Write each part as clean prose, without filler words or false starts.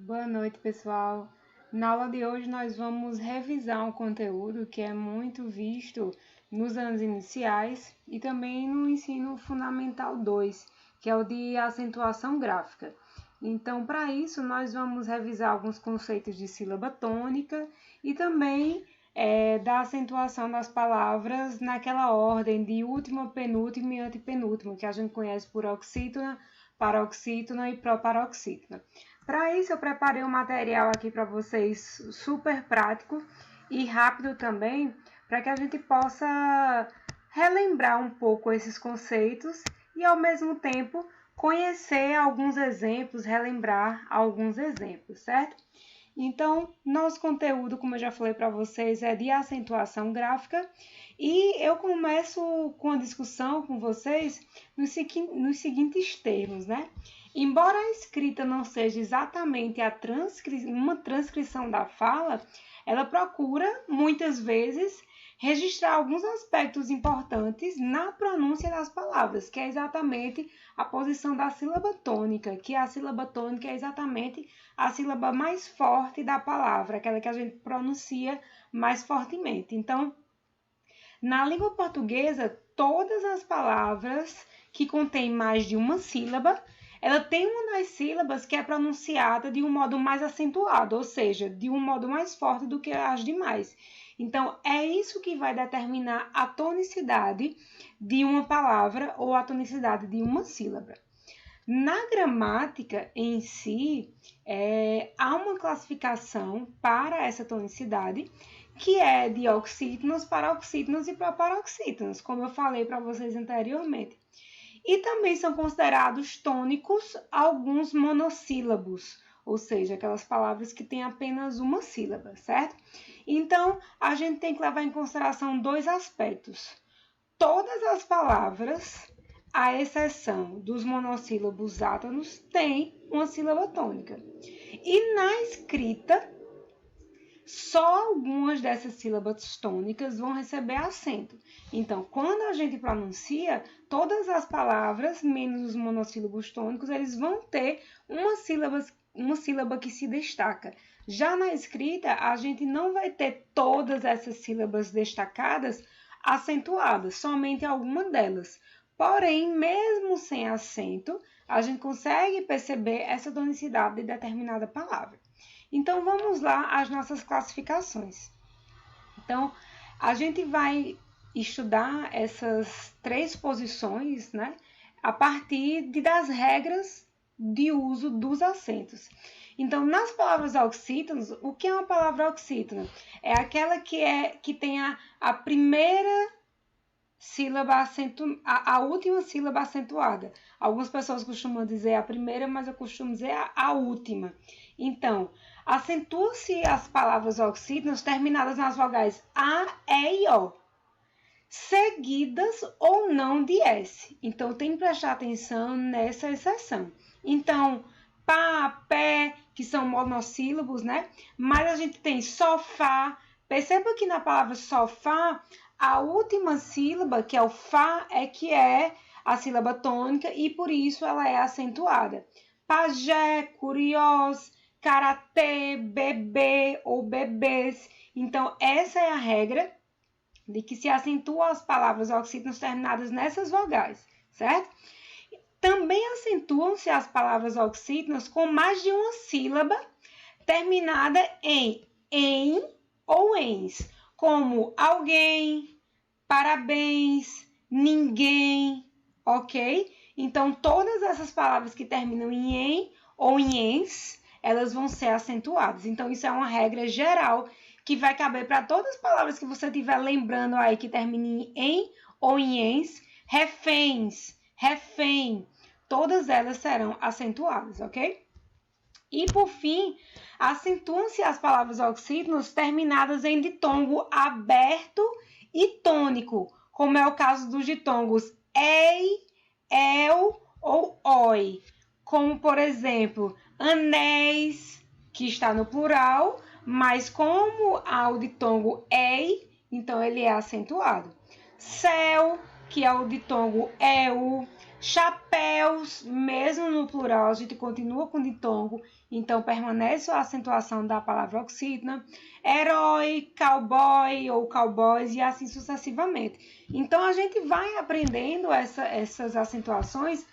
Boa noite, pessoal. Na aula de hoje nós vamos revisar um conteúdo que é muito visto nos anos iniciais e também no ensino fundamental 2, que é o de acentuação gráfica. Então, para isso, nós vamos revisar alguns conceitos de sílaba tônica e também da acentuação das palavras naquela ordem de última, penúltima e antepenúltima, que a gente conhece por oxítona, paroxítona e proparoxítona. Para isso, eu preparei um material aqui para vocês super prático e rápido também, para que a gente possa relembrar um pouco esses conceitos e, ao mesmo tempo, conhecer alguns exemplos, relembrar alguns exemplos, certo? Então, nosso conteúdo, como eu já falei para vocês, é de acentuação gráfica e eu começo com a discussão com vocês nos seguintes termos, né? Embora a escrita não seja exatamente uma transcrição da fala, ela procura, muitas vezes, registrar alguns aspectos importantes na pronúncia das palavras, que é exatamente a posição da sílaba tônica, que a sílaba tônica é exatamente a sílaba mais forte da palavra, aquela que a gente pronuncia mais fortemente. Então, na língua portuguesa, todas as palavras que contêm mais de uma sílaba, ela tem uma das sílabas que é pronunciada de um modo mais acentuado, ou seja, de um modo mais forte do que as demais. Então, é isso que vai determinar a tonicidade de uma palavra ou a tonicidade de uma sílaba. Na gramática em si, há uma classificação para essa tonicidade, que é de oxítonos, paroxítonos e proparoxítonos, como eu falei para vocês anteriormente. E também são considerados tônicos alguns monossílabos, ou seja, aquelas palavras que têm apenas uma sílaba, certo? Então, a gente tem que levar em consideração dois aspectos. Todas as palavras, à exceção dos monossílabos átonos, têm uma sílaba tônica. E na escrita, só algumas dessas sílabas tônicas vão receber acento. Então, quando a gente pronuncia, todas as palavras, menos os monossílabos tônicos, eles vão ter uma sílaba que se destaca. Já na escrita, a gente não vai ter todas essas sílabas destacadas acentuadas, somente alguma delas. Porém, mesmo sem acento, a gente consegue perceber essa tonicidade de determinada palavra. Então, vamos lá às nossas classificações. Então, a gente vai estudar essas três posições, né, a partir das regras de uso dos acentos. Então, nas palavras oxítonas, o que é uma palavra oxítona? É aquela que tem a primeira sílaba a última sílaba acentuada. Algumas pessoas costumam dizer a primeira, mas eu costumo dizer a última. Então, acentua-se as palavras oxítonas terminadas nas vogais A, E e O, seguidas ou não de S. Então, tem que prestar atenção nessa exceção. Então, pá, pé, que são monossílabos, né? Mas a gente tem sofá. Perceba que na palavra sofá, a última sílaba, que é o fá, que é a sílaba tônica e por isso ela é acentuada. Pajé, curiós, karatê, bebê ou bebês. Então, essa é a regra de que se acentuam as palavras oxítonas terminadas nessas vogais, certo? Também acentuam-se as palavras oxítonas com mais de uma sílaba terminada em ou ens, como alguém, parabéns, ninguém, ok? Então, todas essas palavras que terminam em ou em ens, elas vão ser acentuadas. Então, isso é uma regra geral que vai caber para todas as palavras que você estiver lembrando aí que terminem em ou em ens, reféns, refém, todas elas serão acentuadas, ok? E, por fim, acentuam-se as palavras oxítonas terminadas em ditongo aberto e tônico, como é o caso dos ditongos ei, el ou oi. Como, por exemplo, anéis, que está no plural, mas como há o ditongo ei, então ele é acentuado. Céu, que é o ditongo eu. Chapéus, mesmo no plural, a gente continua com ditongo, então permanece a acentuação da palavra oxítona. Herói, cowboy ou cowboys e assim sucessivamente. Então a gente vai aprendendo essas acentuações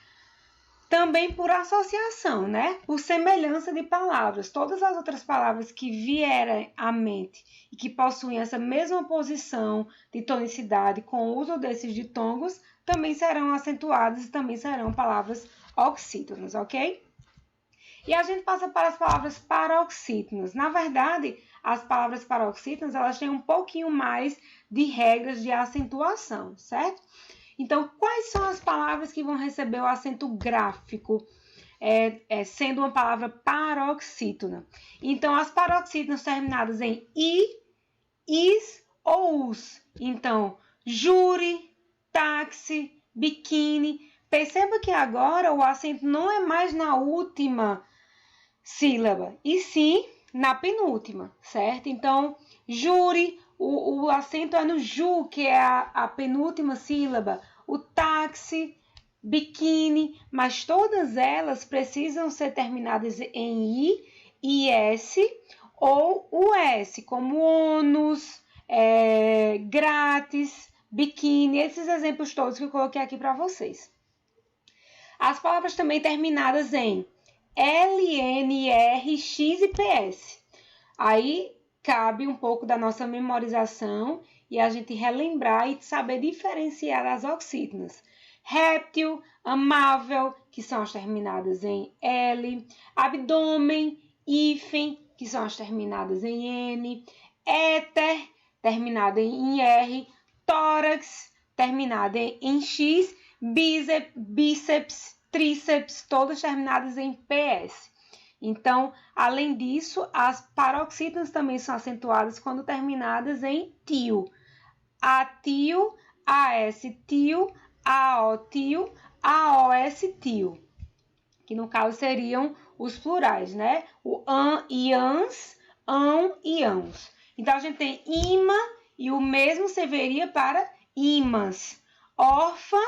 também por associação, né? Por semelhança de palavras. Todas as outras palavras que vierem à mente e que possuem essa mesma posição de tonicidade com o uso desses ditongos também serão acentuadas e também serão palavras oxítonas, ok? E a gente passa para as palavras paroxítonas. Na verdade, as palavras paroxítonas, elas têm um pouquinho mais de regras de acentuação, certo? Então, quais são as palavras que vão receber o acento gráfico, sendo uma palavra paroxítona? Então, as paroxítonas terminadas em i, is ou us. Então, júri, táxi, biquíni. Perceba que agora o acento não é mais na última sílaba, e sim na penúltima, certo? Então, júri, o acento é no ju, que é a penúltima sílaba. O táxi, biquíni, mas todas elas precisam ser terminadas em i, is ou us, como ônus, grátis, biquíni, esses exemplos todos que eu coloquei aqui para vocês. As palavras também terminadas em L, N, R, X e PS. Aí cabe um pouco da nossa memorização e a gente relembrar e saber diferenciar as oxítonas. Réptil, amável, que são as terminadas em L. Abdômen, hífen, que são as terminadas em N. Éter, terminada em R. Tórax, terminada em X. Bíceps, tríceps, todas terminadas em PS. Então, além disso, as paroxítonas também são acentuadas quando terminadas em tio. Atio, AS tio, AO tio, AOS tio, que no caso seriam os plurais, né? O an e ans, ão e ãos. Então, a gente tem ima e o mesmo serviria para imãs. Órfã,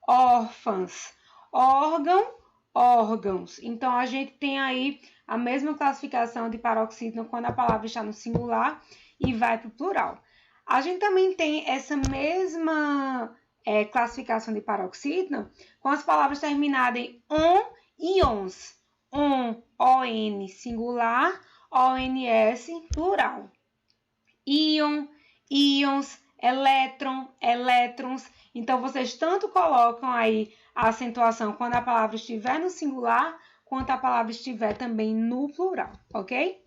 órfãs. Órgão, órgãos. Então, a gente tem aí a mesma classificação de paroxítona quando a palavra está no singular e vai para o plural. A gente também tem essa mesma classificação de paroxítona com as palavras terminadas em on e ons. On, ON, singular, ONS, plural. Íon, íons, elétron, elétrons. Então, vocês tanto colocam aí a acentuação quando a palavra estiver no singular, quanto a palavra estiver também no plural, ok?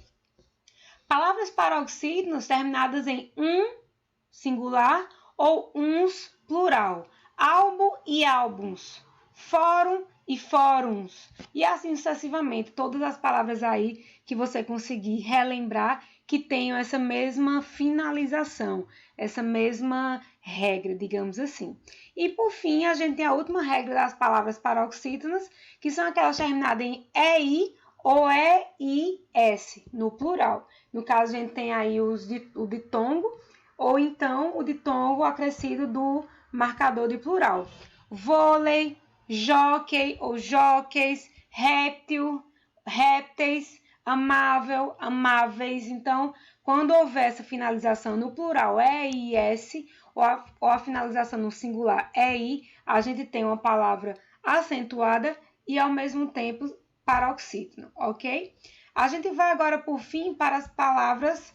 Palavras paroxítonas terminadas em singular ou uns, plural. Álbum e álbuns. Fórum e fóruns. E assim sucessivamente, todas as palavras aí que você conseguir relembrar que tenham essa mesma finalização, essa mesma regra, digamos assim. E por fim, a gente tem a última regra das palavras paroxítonas, que são aquelas terminadas em EI ou EIS, no plural. No caso, a gente tem aí o ditongo, ou então o ditongo acrescido do marcador de plural. Vôlei, jockey ou jockeys, réptil, répteis, amável, amáveis. Então, quando houver essa finalização no plural EIS ou a finalização no singular EI, a gente tem uma palavra acentuada e ao mesmo tempo paroxítona, ok? A gente vai agora, por fim, para as palavras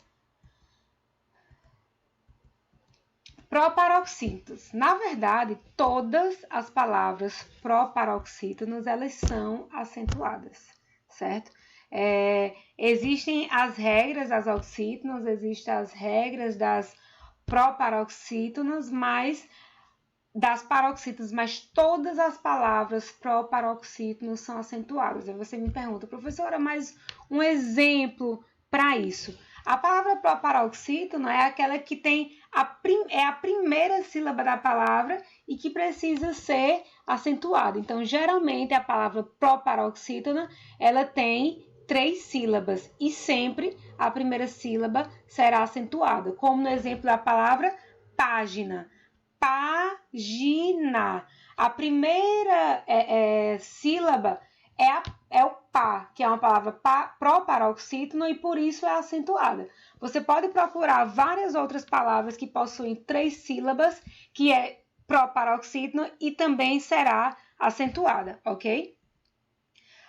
proparoxítonas. Na verdade, todas as palavras proparoxítonas, elas são acentuadas, certo? Existem as regras das oxítonas, existem as regras das proparoxítonas, mas todas as palavras proparoxítonas são acentuadas. Aí você me pergunta, professora, mas um exemplo para isso? A palavra proparoxítona é aquela que tem a primeira sílaba da palavra e que precisa ser acentuada. Então, geralmente, a palavra proparoxítona, ela tem 3 sílabas e sempre a primeira sílaba será acentuada, como no exemplo da palavra página. página. A primeira sílaba é o pá, que é uma palavra proparoxítono e por isso é acentuada. Você pode procurar várias outras palavras que possuem 3 sílabas, que é proparoxítono e também será acentuada, ok?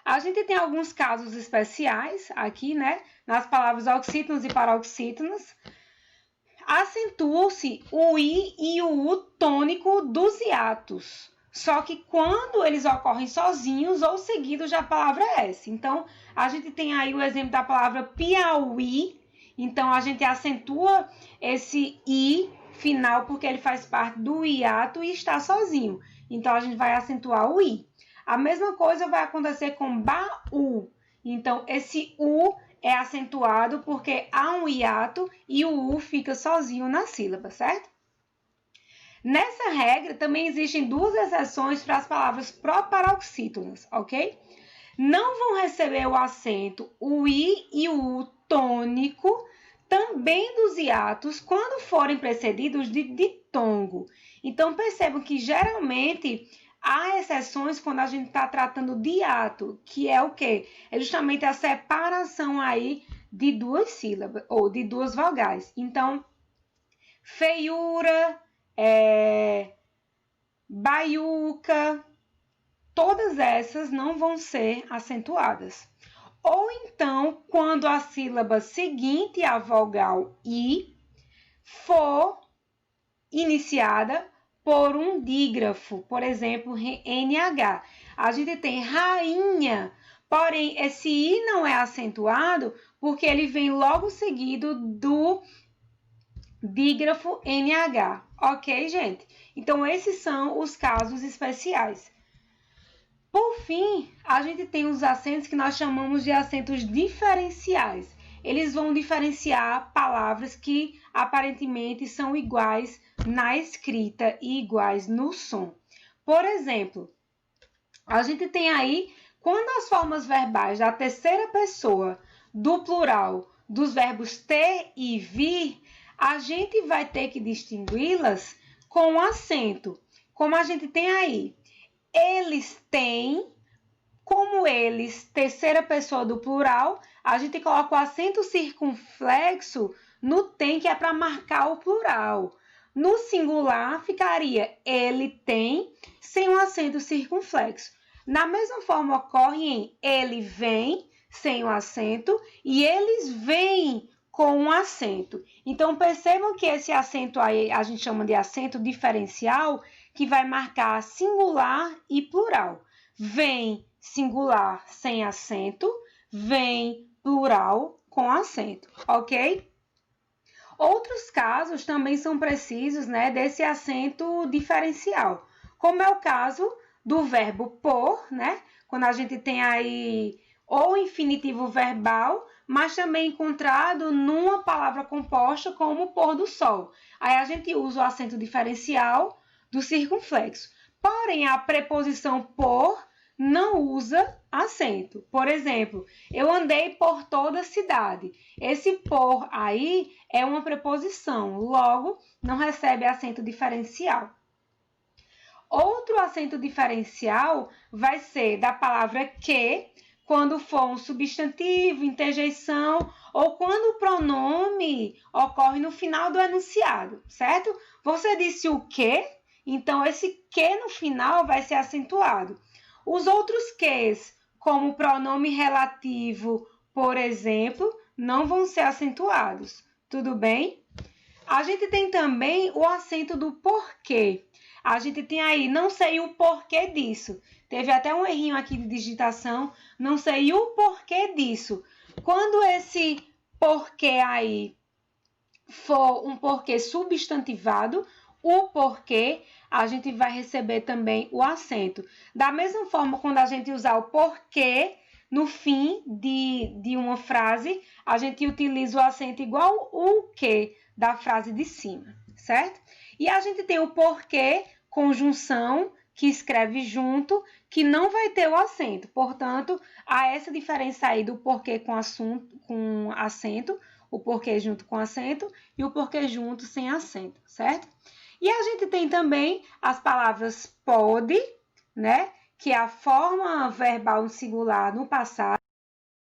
A gente tem alguns casos especiais aqui, né? Nas palavras oxítonos e paroxítonos. Acentua-se o I e o U tônico dos hiatos. Só que quando eles ocorrem sozinhos ou seguidos da palavra S. Então, a gente tem aí o exemplo da palavra Piauí. Então, a gente acentua esse I final porque ele faz parte do hiato e está sozinho. Então, a gente vai acentuar o I. A mesma coisa vai acontecer com Baú. Então, esse U é acentuado porque há um hiato e o U fica sozinho na sílaba, certo? Nessa regra, também existem 2 exceções para as palavras proparoxítonas, ok? Não vão receber o acento o I e o U tônico também dos hiatos quando forem precedidos de ditongo. Então, percebam que geralmente há exceções quando a gente está tratando de hiato, que é o quê? É justamente a separação aí de 2 sílabas ou de 2 vogais. Então, feiura, baiuca, todas essas não vão ser acentuadas. Ou então, quando a sílaba seguinte à vogal I for iniciada por um dígrafo, por exemplo, NH. A gente tem rainha, porém esse I não é acentuado porque ele vem logo seguido do dígrafo NH, ok, gente? Então, esses são os casos especiais. Por fim, a gente tem os acentos que nós chamamos de acentos diferenciais. Eles vão diferenciar palavras que aparentemente são iguais na escrita e iguais no som. Por exemplo, a gente tem aí, quando as formas verbais da terceira pessoa do plural dos verbos ter e vir, a gente vai ter que distingui-las com acento. Como a gente tem aí, eles têm, como eles, terceira pessoa do plural, a gente coloca o acento circunflexo no tem, que é para marcar o plural. No singular, ficaria ele tem, sem o acento circunflexo. Da mesma forma, ocorre em ele vem, sem o acento, e eles vêm com um acento. Então, percebam que esse acento aí a gente chama de acento diferencial, que vai marcar singular e plural. Vem singular sem acento, vem plural com acento, ok? Outros casos também são precisos, né, desse acento diferencial, como é o caso do verbo pôr, né? Quando a gente tem aí ou infinitivo verbal, mas também encontrado numa palavra composta como pôr do sol. Aí a gente usa o acento diferencial do circunflexo. Porém, a preposição por não usa acento. Por exemplo, eu andei por toda a cidade. Esse por aí é uma preposição, logo não recebe acento diferencial. Outro acento diferencial vai ser da palavra que, quando for um substantivo, interjeição ou quando o pronome ocorre no final do enunciado, certo? Você disse o que, então esse que no final vai ser acentuado. Os outros ques, como o pronome relativo, por exemplo, não vão ser acentuados. Tudo bem? A gente tem também o acento do porquê. A gente tem aí, não sei o porquê disso. Teve até um errinho aqui de digitação, não sei o porquê disso. Quando esse porquê aí for um porquê substantivado, o porquê, a gente vai receber também o acento. Da mesma forma, quando a gente usar o porquê no fim de uma frase, a gente utiliza o acento igual o que da frase de cima, certo? E a gente tem o porquê, conjunção, que escreve junto, que não vai ter o acento. Portanto, há essa diferença aí do porquê com acento, o porquê junto com acento e o porquê junto sem acento, certo? E a gente tem também as palavras pode, né? Que é a forma verbal singular no passado,